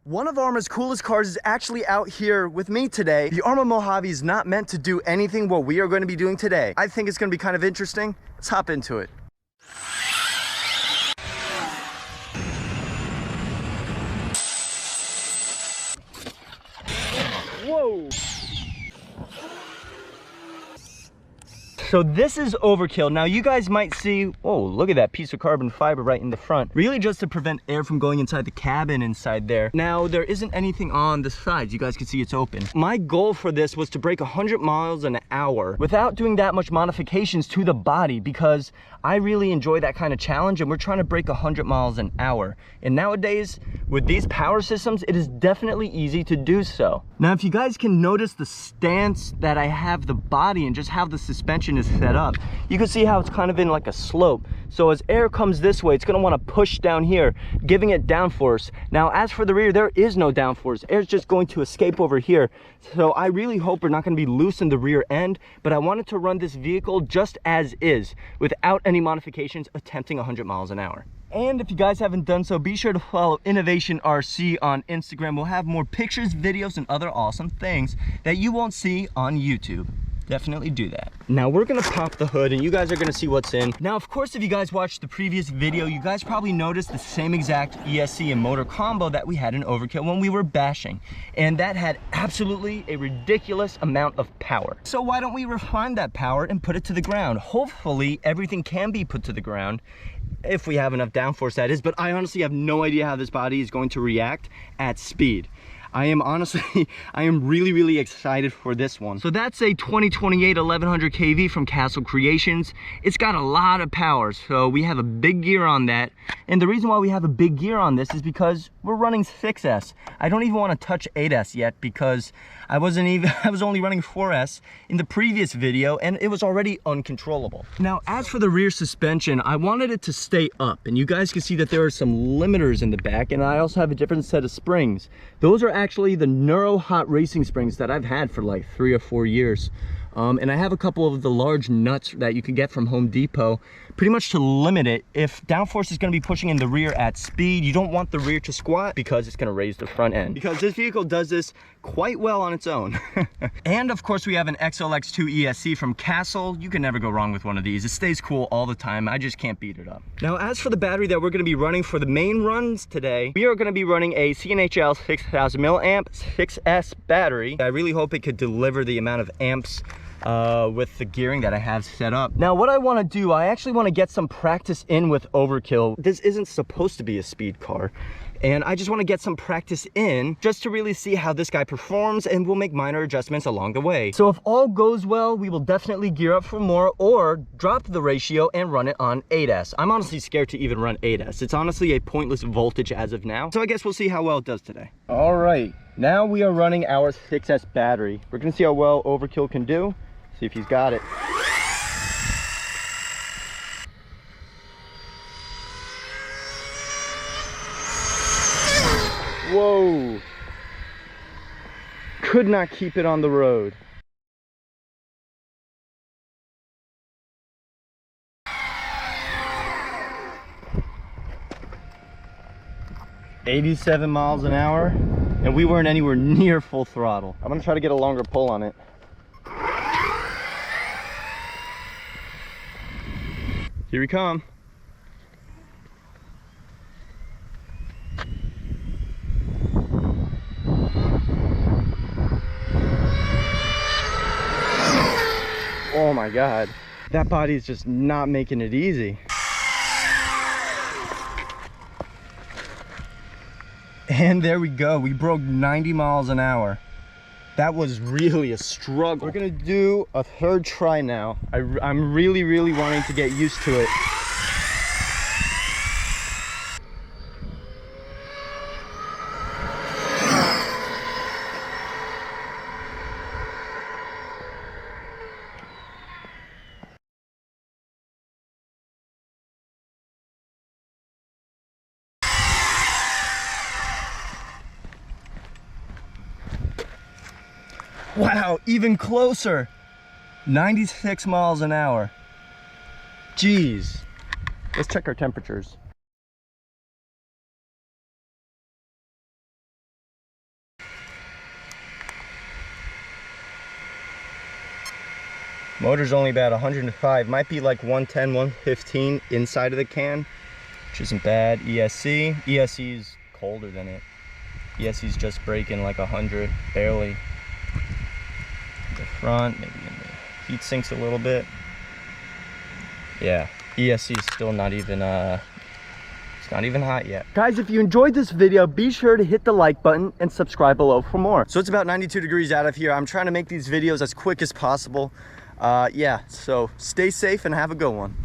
One of Arrma's coolest cars is actually out here with me today. The Arrma Mojave is not meant to do anything what we are going to be doing today. I think it's going to be kind of interesting. Let's hop into it. Whoa! So this is overkill. Now you guys might see, oh, look at that piece of carbon fiber right in the front. Really just to prevent air from going inside the cabin inside there. Now there isn't anything on the sides. You guys can see it's open. My goal for this was to break 100 miles an hour without doing that much modifications to the body, because I really enjoy that kind of challenge and we're trying to break 100 miles an hour. And nowadays with these power systems, it is definitely easy to do so. Now if you guys can notice the stance that I have the body and just how the suspension is set up, you can see how it's kind of in like a slope. So as air comes this way, it's going to want to push down here, giving it downforce. Now as for the rear, there is no downforce. Air's just going to escape over here. So I really hope we're not going to be loose in the rear end, but I wanted to run this vehicle just as is without any modifications, attempting 100 miles an hour. And if you guys haven't done so, be sure to follow Innovation RC on Instagram. We'll have more pictures, videos, and other awesome things that you won't see on YouTube. Definitely do that. Now we're gonna pop the hood and you guys are gonna see what's in. Now, of course, if you guys watched the previous video, you guys probably noticed the same exact ESC and motor combo that we had in Overkill when we were bashing. And that had absolutely a ridiculous amount of power. So why don't we refine that power and put it to the ground? Hopefully everything can be put to the ground if we have enough downforce, that is. But I honestly have no idea how this body is going to react at speed. I am really excited for this one. So that's a 2028 1100 kV from Castle Creations. It's got a lot of power, so we have a big gear on that. And the reason why we have a big gear on this is because we're running 6S. I don't even want to touch 8S yet because I was only running 4S in the previous video and it was already uncontrollable. Now, as for the rear suspension, I wanted it to stay up, and you guys can see that there are some limiters in the back, and I also have a different set of springs. Those are actually the Neuro Hot Racing springs that I've had for like 3 or 4 years. And I have a couple of the large nuts that you can get from Home Depot, pretty much to limit it. If downforce is going to be pushing in the rear at speed, you don't want the rear to squat because it's going to raise the front end. Because this vehicle does this quite well on its own. And of course we have an XLX2 ESC from Castle. You can never go wrong with one of these. It stays cool all the time. I just can't beat it up. Now as for the battery that we're going to be running for the main runs today, we are going to be running a CNHL 6000 milliamp 6S battery. I really hope it could deliver the amount of amps with the gearing that I have set up. Now what I want to do, I actually want to get some practice in with Overkill. This isn't supposed to be a speed car, and I just want to get some practice in just to really see how this guy performs, and we'll make minor adjustments along the way. So if all goes well, we will definitely gear up for more or drop the ratio and run it on 8S. I'm honestly scared to even run 8S. It's honestly a pointless voltage as of now. So I guess we'll see how well it does today. All right, now we are running our 6S battery. We're gonna see how well Overkill can do. See if he's got it. Whoa! Could not keep it on the road. $87 miles an hour, and we weren't anywhere near full throttle. I'm gonna try to get a longer pull on it. Here we come. Oh my God, that body is just not making it easy. And there we go, we broke 90 miles an hour. That was really a struggle. We're gonna do a third try now. I'm really wanting to get used to it. Wow, even closer. 96 miles an hour. Jeez. Let's check our temperatures. Motor's only about 105, might be like 110, 115 inside of the can, which isn't bad. ESC. ESC is colder than it. ESC's just breaking like 100, barely. The front, maybe in the heat sinks a little bit. Yeah, ESC is still not even, it's not even hot yet. Guys, if you enjoyed this video, be sure to hit the like button and subscribe below for more. So it's about 92 degrees out of here. I'm trying to make these videos as quick as possible. Yeah, so stay safe and have a good one.